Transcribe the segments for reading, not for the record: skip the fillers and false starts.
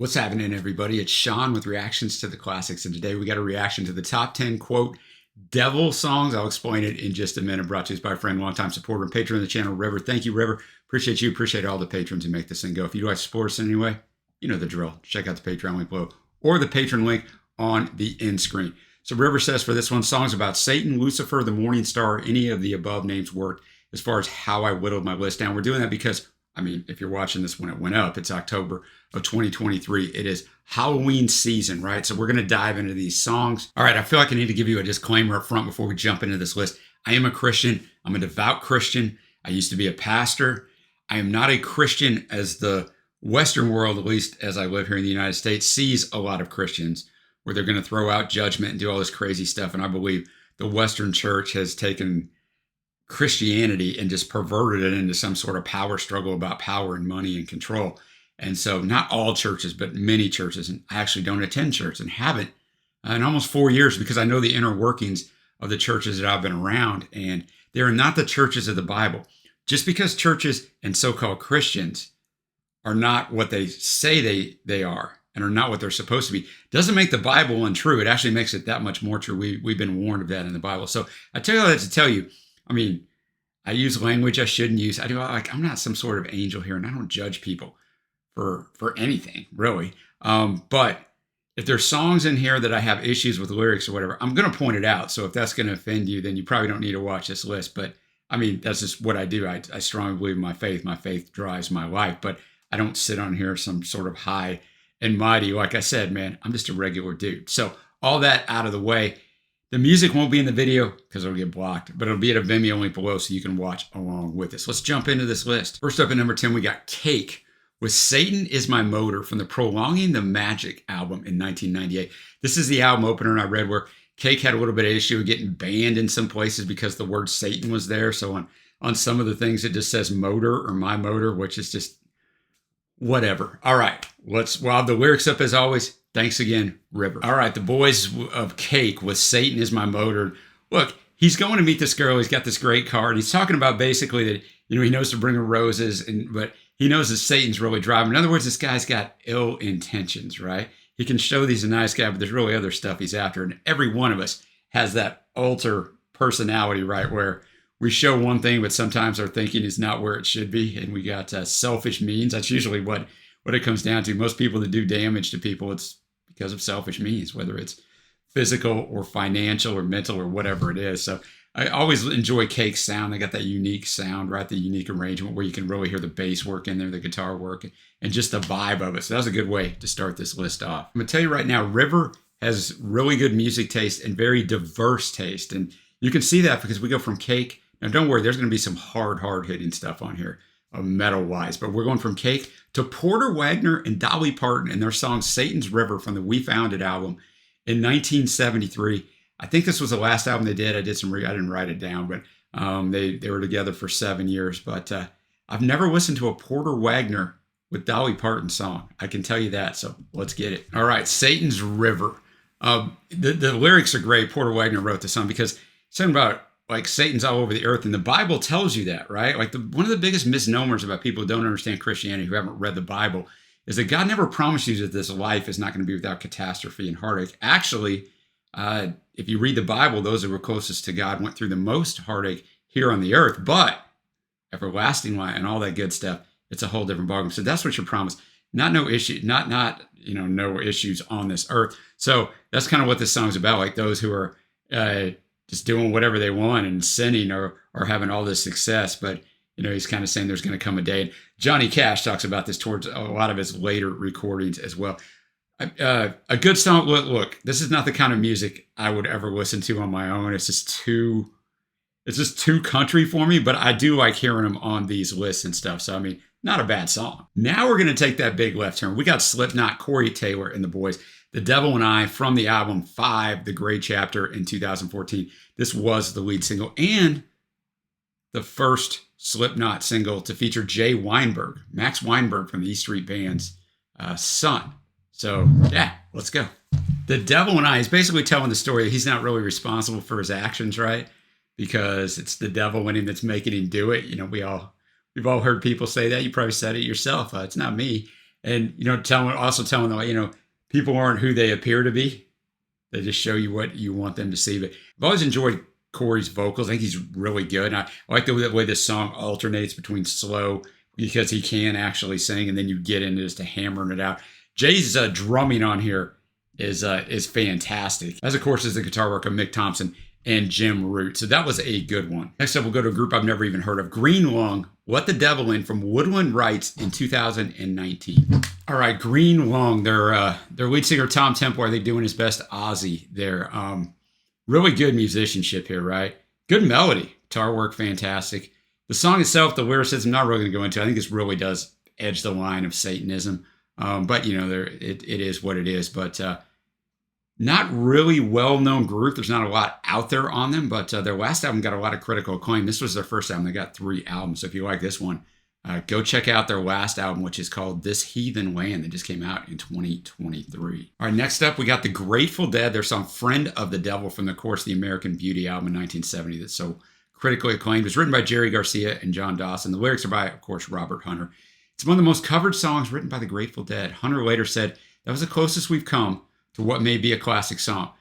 What's happening, everybody? It's Sean with Reactions to the Classics, and today we got a reaction to the top 10, quote, devil songs. I'll explain it in just a minute. Brought to us by a friend, longtime supporter and patron of the channel, River. Thank you, River. Appreciate you. Appreciate all the patrons who make this thing go. If you'd like to support us in any way, you know the drill. Check out the Patreon link below or the patron link on the end screen. So River says for this one, songs about Satan, Lucifer, the Morning Star, any of the above names worked as far as how I whittled my list down. We're doing that because, I mean, if you're watching this when it went up, it's October of 2023. It is Halloween season, right? So we're going to dive into these songs. All right, I feel like I need to give you a disclaimer up front before we jump into this list. I am a Christian. I'm a devout Christian. I used to be a pastor. I am not a Christian as the Western world, at least as I live here in the United States, sees a lot of Christians where they're going to throw out judgment and do all this crazy stuff. And I believe the Western church has taken Christianity and just perverted it into some sort of power struggle about power and money and control. And so not all churches, but many churches, and I actually don't attend church and haven't in almost 4 years because I know the inner workings of the churches that I've been around, and they are not the churches of the Bible. Just because churches and so-called Christians are not what they say they are and are not what they're supposed to be, doesn't make the Bible untrue. It actually makes it that much more true. We've been warned of that in the Bible. So I tell you all that to tell you, I mean, I use language I shouldn't use. I'm not some sort of angel here, and I don't judge people for anything, really. But if there's songs in here that I have issues with lyrics or whatever, I'm going to point it out. So if that's going to offend you, then you probably don't need to watch this list. But I mean, that's just what I do. I strongly believe in my faith. My faith drives my life. But I don't sit on here some sort of high and mighty. Like I said, man, I'm just a regular dude. So all that out of the way. The music won't be in the video because it'll get blocked, but it'll be at a Vimeo link below so you can watch along with us. Let's jump into this list. First up at number 10, we got Cake with Satan Is My Motor from the Prolonging the Magic album in 1998. This is the album opener, and I read where Cake had a little bit of issue with getting banned in some places because the word Satan was there. So on some of the things, it just says motor or my motor, which is just whatever. All right, we'll have the lyrics up as always. Thanks again, River. All right, the boys of Cake with Satan Is My Motor. Look, he's going to meet this girl. He's got this great car, and he's talking about basically that, you know, he knows to bring her roses, but he knows that Satan's really driving. In other words, this guy's got ill intentions, right? He can show that he's a nice guy, but there's really other stuff he's after. And every one of us has that alter personality, right, where we show one thing, but sometimes our thinking is not where it should be, and we got selfish means. That's usually what it comes down to. Most people that do damage to people, it's because of selfish means, whether it's physical or financial or mental or whatever it is. So I always enjoy Cake's sound. They got that unique sound, right? The unique arrangement where you can really hear the bass work in there, the guitar work, and just the vibe of it. So that was a good way to start this list off. I'm gonna tell you right now, River has really good music taste and very diverse taste. And you can see that because we go from Cake. Now don't worry, there's gonna be some hard hitting stuff on here, metal wise, but we're going from Cake to Porter Wagner and Dolly Parton and their song Satan's River from the We Found It album in 1973. I think this was the last album they did. I didn't write it down, but they were together for 7 years. But I've never listened to a Porter Wagner with Dolly Parton song. I can tell you that. So let's get it. All right, Satan's River. The lyrics are great. Porter Wagner wrote the song because it's something about like Satan's all over the earth, and the Bible tells you that, right? Like one of the biggest misnomers about people who don't understand Christianity, who haven't read the Bible, is that God never promised you that this life is not going to be without catastrophe and heartache. Actually, if you read the Bible, those who were closest to God went through the most heartache here on the earth, but everlasting life and all that good stuff, it's a whole different ballgame. So that's what you're promised. No issues on this earth. So that's kind of what this song's about. Like those who are just doing whatever they want and sinning or having all this success. But, you know, he's kind of saying there's going to come a day. And Johnny Cash talks about this towards a lot of his later recordings as well. A good song. Look, this is not the kind of music I would ever listen to on my own. It's just too country for me, but I do like hearing them on these lists and stuff. So, I mean, not a bad song. Now we're going to take that big left turn. We got Slipknot, Corey Taylor, and the boys. The Devil and I from the album 5, The Gray Chapter in 2014. This was the lead single and the first Slipknot single to feature Jay Weinberg, Max Weinberg from the E Street Band's son. So yeah, let's go. The Devil and I is basically telling the story that he's not really responsible for his actions, right? Because it's the devil in him that's making him do it. You know, we've all heard people say that. You probably said it yourself. It's not me. And, also telling them, people aren't who they appear to be. They just show you what you want them to see. But I've always enjoyed Corey's vocals. I think he's really good. And I like the way this song alternates between slow, because he can actually sing, and then you get into just hammering it out. Jay's drumming on here is fantastic. As, of course, is the guitar work of Mick Thompson and Jim Root. So that was a good one. Next up, we'll go to a group I've never even heard of, Green Lung, What the Devil In, from Woodland Rights in 2019. All right, Green Lung, their lead singer Tom Temple, I think, doing his best Ozzy there. Really good musicianship here, right? Good melody, guitar work, fantastic. The song itself, the lyricism, not really going to go into. I think this really does edge the line of Satanism. But, it is what it is. But not really well-known group. There's not a lot out there on them, but their last album got a lot of critical acclaim. This was their first album. They got 3 albums. So if you like this one, go check out their last album, which is called This Heathen Land. That just came out in 2023. All right, next up, we got the Grateful Dead. Their song Friend of the Devil from, of course, the American Beauty album in 1970 that's so critically acclaimed. It was written by Jerry Garcia and John Dawson. The lyrics are by, of course, Robert Hunter. It's one of the most covered songs written by the Grateful Dead. Hunter later said, that was the closest we've come to what may be a classic song.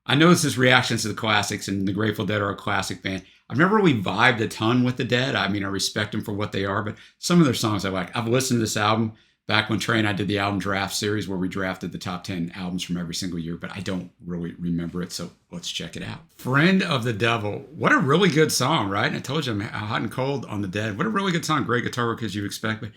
I know this is reactions to the classics, and the Grateful Dead are a classic band. I've never really vibed a ton with the Dead. I mean, I respect them for what they are, but some of their songs I like. I've listened to this album back when Trey and I did the album draft series where we drafted the top 10 albums from every single year, but I don't really remember it, so let's check it out. Friend of the Devil. What a really good song, right? And I told you I'm hot and cold on the Dead. What a really good song. Great guitar work as you expect, but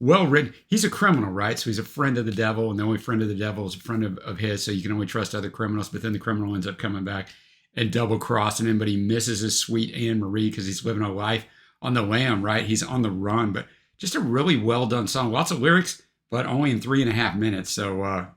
well written. He's a criminal, right? So he's a friend of the devil, and the only friend of the devil is a friend of his, so you can only trust other criminals, but then the criminal ends up coming back and double-crossing him, but he misses his sweet Anne Marie because he's living a life on the lam, right? He's on the run, but just a really well-done song. Lots of lyrics, but only in 3.5 minutes, so I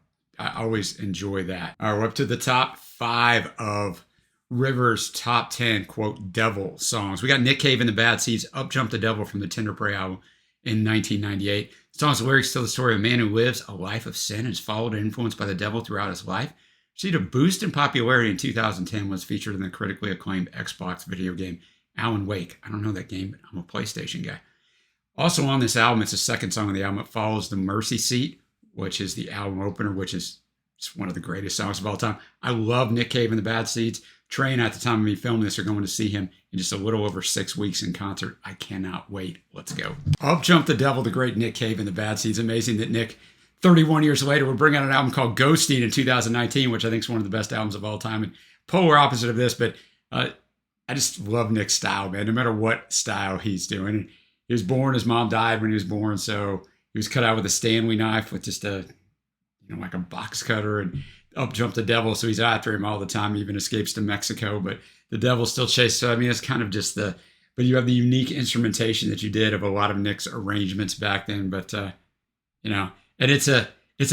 always enjoy that. All right, we're up to the top 5 of River's top 10, quote, devil songs. We got Nick Cave and the Bad Seeds, Up Jump the Devil from the Tender Prey album in 1998. The song's lyrics tell the story of a man who lives a life of sin and is followed and influenced by the devil throughout his life. Received a boost in popularity in 2010, was featured in the critically acclaimed Xbox video game Alan Wake. I don't know that game, but I'm a PlayStation guy. Also on this album, it's the second song on the album. It follows The Mercy Seat, which is the album opener, which is one of the greatest songs of all time. I love Nick Cave and the Bad Seeds. Trey and I, at the time of me filming this, are going to see him in just a little over 6 weeks in concert. I cannot wait. Let's go. Up Jump the Devil, the great Nick Cave and the Bad Seeds. Amazing that Nick, 31 years later, would bring out an album called Ghosteen in 2019, which I think is one of the best albums of all time. And polar opposite of this, but I just love Nick's style, man, no matter what style he's doing. And he was born, his mom died when he was born, so he was cut out with a Stanley knife with just a, like a box cutter, and up jumped the devil, so he's after him all the time. He even escapes to Mexico, but the devil still chases. So I mean, it's kind of just but you have the unique instrumentation that you did of a lot of Nick's arrangements back then. But and it's a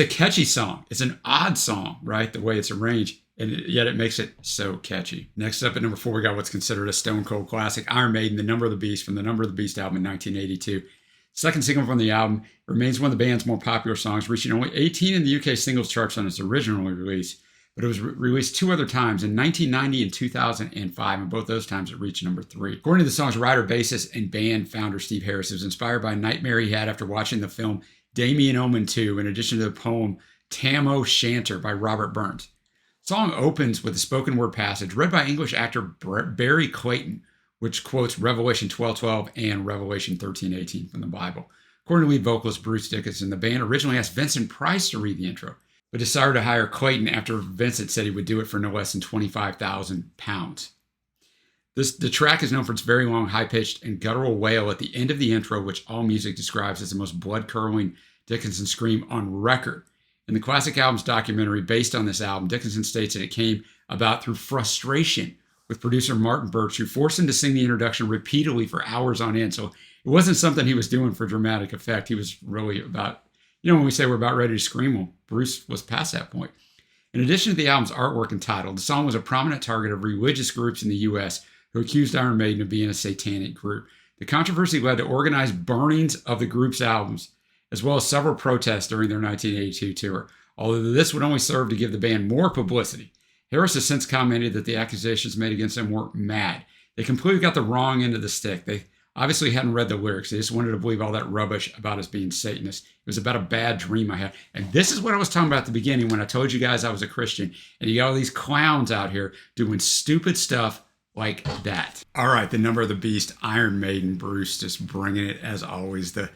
catchy song. It's an odd song, right? The way it's arranged, and yet it makes it so catchy. Next up at number 4, we got what's considered a stone cold classic, Iron Maiden, The Number of the Beast, from the Number of the Beast album in 1982. Second single from the album, it remains one of the band's more popular songs, reaching only 18 in the UK singles charts on its original release, but it was released 2 other times, in 1990 and 2005, and both those times it reached number 3. According to the song's writer, bassist, and band founder Steve Harris, it was inspired by a nightmare he had after watching the film Damien Omen 2, in addition to the poem Tam O'Shanter by Robert Burns. The song opens with a spoken word passage read by English actor Barry Clayton, which quotes Revelation 12:12 and Revelation 13:18 from the Bible. According to lead vocalist Bruce Dickinson, the band originally asked Vincent Price to read the intro, but decided to hire Clayton after Vincent said he would do it for no less than £25,000. The track is known for its very long, high-pitched, and guttural wail at the end of the intro, which AllMusic describes as the most blood-curdling Dickinson scream on record. In the classic album's documentary based on this album, Dickinson states that it came about through frustration with producer Martin Birch, who forced him to sing the introduction repeatedly for hours on end. So it wasn't something he was doing for dramatic effect. He was really about, when we say we're about ready to scream, well, Bruce was past that point. In addition to the album's artwork and title, the song was a prominent target of religious groups in the U.S. who accused Iron Maiden of being a satanic group. The controversy led to organized burnings of the group's albums, as well as several protests during their 1982 tour, although this would only serve to give the band more publicity. Harris has since commented that the accusations made against them were mad. They completely got the wrong end of the stick. They Obviously hadn't read the lyrics. They just wanted to believe all that rubbish about us being Satanists. It was about a bad dream I had. And this is what I was talking about at the beginning when I told you guys I was a Christian. And you got all these clowns out here doing stupid stuff like that. All right, the number of the beast, Iron Maiden, Bruce, just bringing it as always. The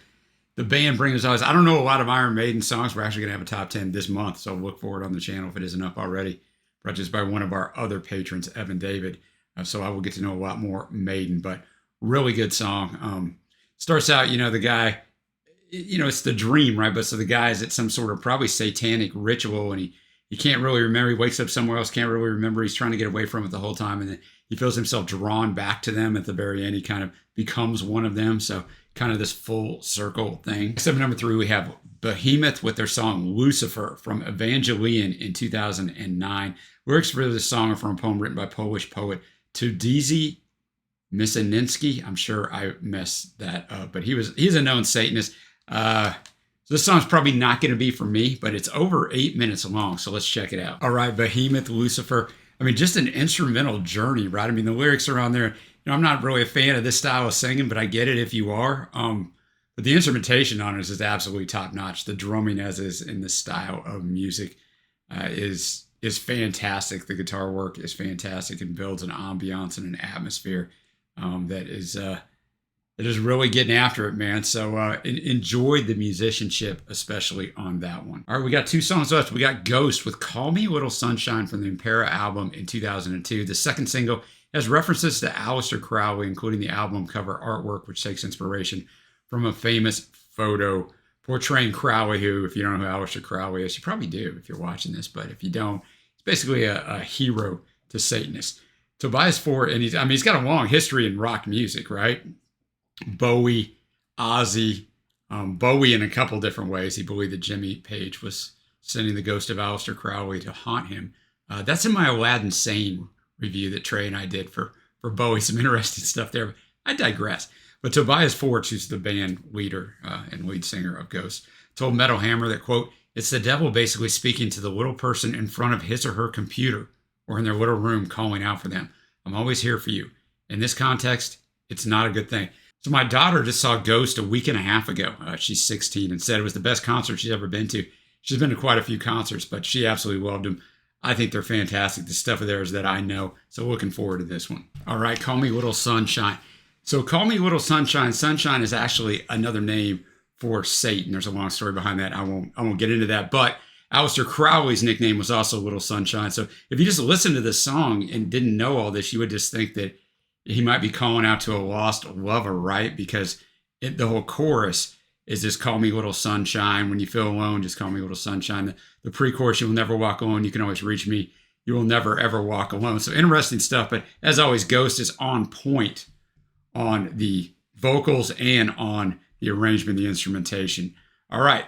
band brings us. I don't know a lot of Iron Maiden songs. We're actually going to have a top 10 this month, so look for it on the channel if it isn't up already. Brought to us by one of our other patrons, Evan David. So I will get to know a lot more Maiden, but really good song. Starts out, the guy, it's the dream, right? But so the guy is at some sort of probably satanic ritual, and he can't really remember. He wakes up somewhere else, can't really remember. He's trying to get away from it the whole time, and then he feels himself drawn back to them at the very end. He kind of becomes one of them. So kind of this full circle thing. Except number 3, we have Behemoth with their song Lucifer from Evangelion in 2009. Lyrics for this song are from a poem written by Polish poet Tadeusz Misaninski. I'm sure I messed that up, but he's a known Satanist. So this song's probably not going to be for me, but it's over 8 minutes long, so let's check it out. All right, Behemoth, Lucifer. I mean, just an instrumental journey, right? I mean, the lyrics are on there. I'm not really a fan of this style of singing, but I get it if you are. But the instrumentation on it is absolutely top notch. The drumming, as is in this style of music, is fantastic. The guitar work is fantastic and builds an ambiance and an atmosphere that is really getting after it, man. So enjoyed the musicianship, especially on that one. All right, we got 2 songs left. We got Ghost with Call Me Little Sunshine from the Impera album in 2002. The second single has references to Aleister Crowley, including the album cover artwork, which takes inspiration from a famous photo portraying Crowley, who, if you don't know who Aleister Crowley is, you probably do if you're watching this, but if you don't, he's basically a hero to Satanists. Tobias Forge, and he's got a long history in rock music, right? Bowie, Ozzy, Bowie in a couple different ways. He believed that Jimmy Page was sending the ghost of Aleister Crowley to haunt him. That's in my Aladdin Sane review that Trey and I did for Bowie. Some interesting stuff there, but I digress. But Tobias Forge, who's the band leader and lead singer of Ghost, told Metal Hammer that, quote, "It's the devil basically speaking to the little person in front of his or her computer or in their little room calling out for them. I'm always here for you. In this context, it's not a good thing." So my daughter just saw Ghost a week and a half ago. She's 16 and said it was the best concert she's ever been to. She's been to quite a few concerts, but she absolutely loved them. I think they're fantastic. The stuff of theirs that I know. So looking forward to this one. All right, Call Me Little Sunshine. So Call Me Little Sunshine. Sunshine is actually another name for Satan. There's a long story behind that. I won't get into that. But Aleister Crowley's nickname was also Little Sunshine. So if you just listen to this song and didn't know all this, you would just think that he might be calling out to a lost lover, right? Because the whole chorus is just call me little sunshine. When you feel alone, just call me little sunshine. The pre-chorus, you will never walk alone. You can always reach me. You will never, ever walk alone. So interesting stuff. But as always, Ghost is on point on the vocals and on the arrangement, the instrumentation. All right,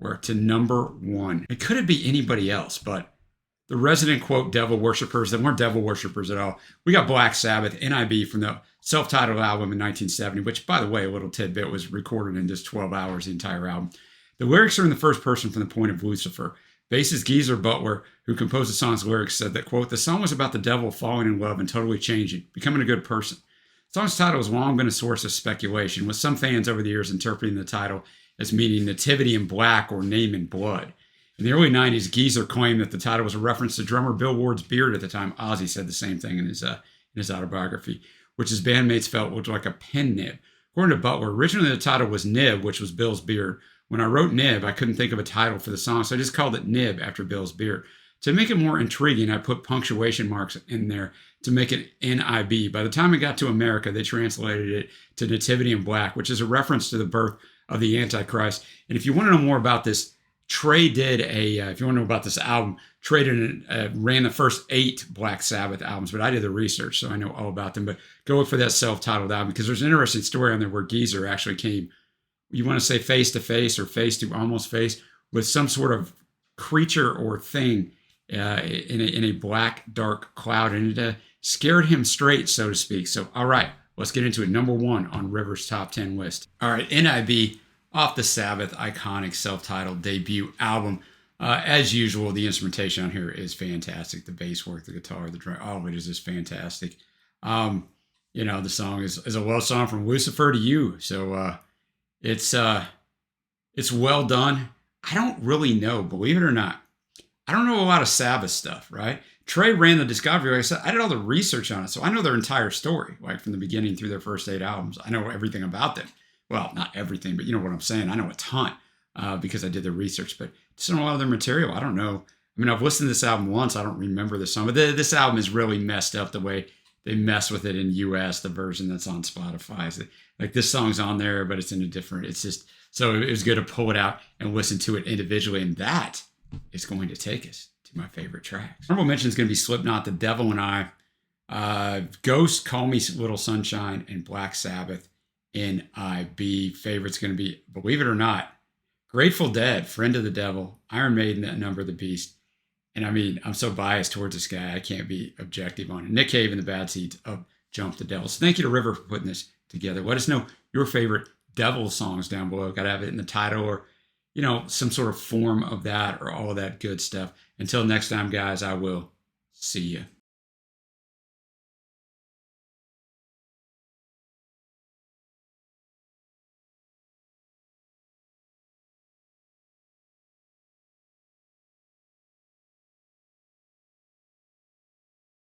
we're to number 1. It couldn't be anybody else, but the resident, quote, devil worshippers that weren't devil worshippers at all. We got Black Sabbath, NIB, from the self-titled album in 1970, which, by the way, a little tidbit, was recorded in just 12 hours, the entire album. The lyrics are in the first person from the point of Lucifer. Bassist Geezer Butler, who composed the song's lyrics, said that, quote, "The song was about the devil falling in love and totally changing, becoming a good person." The song's title has long been a source of speculation, with some fans over the years interpreting the title as meaning nativity in black or name in blood. In the early 90s, Geezer claimed that the title was a reference to drummer Bill Ward's beard at the time. Ozzy said the same thing in his autobiography, which his bandmates felt looked like a pen nib. According to Butler, originally the title was Nib, which was Bill's beard. When I wrote Nib, I couldn't think of a title for the song, so I just called it Nib after Bill's beard. To make it more intriguing, I put punctuation marks in there to make it NIB. By the time it got to America, they translated it to Nativity in Black, which is a reference to the birth of the Antichrist. And if you want to know more about this, Trey did if you want to know about this album, Trey ran the first 8 Black Sabbath albums, but I did the research, so I know all about them. But go look for that self-titled album, because there's an interesting story on there where Geezer actually came, you want to say face to face or face to almost face, with some sort of creature or thing in a black, dark cloud, and it scared him straight, so to speak. So, all right, let's get into it. Number 1 on River's Top 10 list. All right, NIB, off the Sabbath iconic self-titled debut album. As usual, the instrumentation on here is fantastic. The bass work, the guitar, the drum, all of it is just fantastic. you know, the song is a love song from Lucifer to you. So it's it's well done. I don't really know, believe it or not. I don't know a lot of Sabbath stuff, right? Trey ran the discography. Like I said, I did all the research on it, so I know their entire story, like from the beginning through their first 8 albums. I know everything about them. Well, not everything, but you know what I'm saying. I know a ton because I did the research, but just know a lot of their material. I don't know. I mean, I've listened to this album once. I don't remember the song, but this album is really messed up the way they mess with it in US. The version that's on Spotify is like this song's on there, but it's in a different. It's just so it was good to pull it out and listen to it individually, and that is going to take us to my favorite tracks. Honorable mention is going to be Slipknot, The Devil and I, Ghost, Call Me Little Sunshine, and Black Sabbath. NIB. Favorite's going to be, believe it or not, Grateful Dead, Friend of the Devil, Iron Maiden, That Number of the Beast. And I mean, I'm so biased towards this guy, I can't be objective on it. Nick Cave and the Bad Seeds of Jump the Devil. So thank you to River for putting this together. Let us know your favorite Devil songs down below. Got to have it in the title or, you know, some sort of form of that or all of that good stuff. Until next time, guys, I will see you.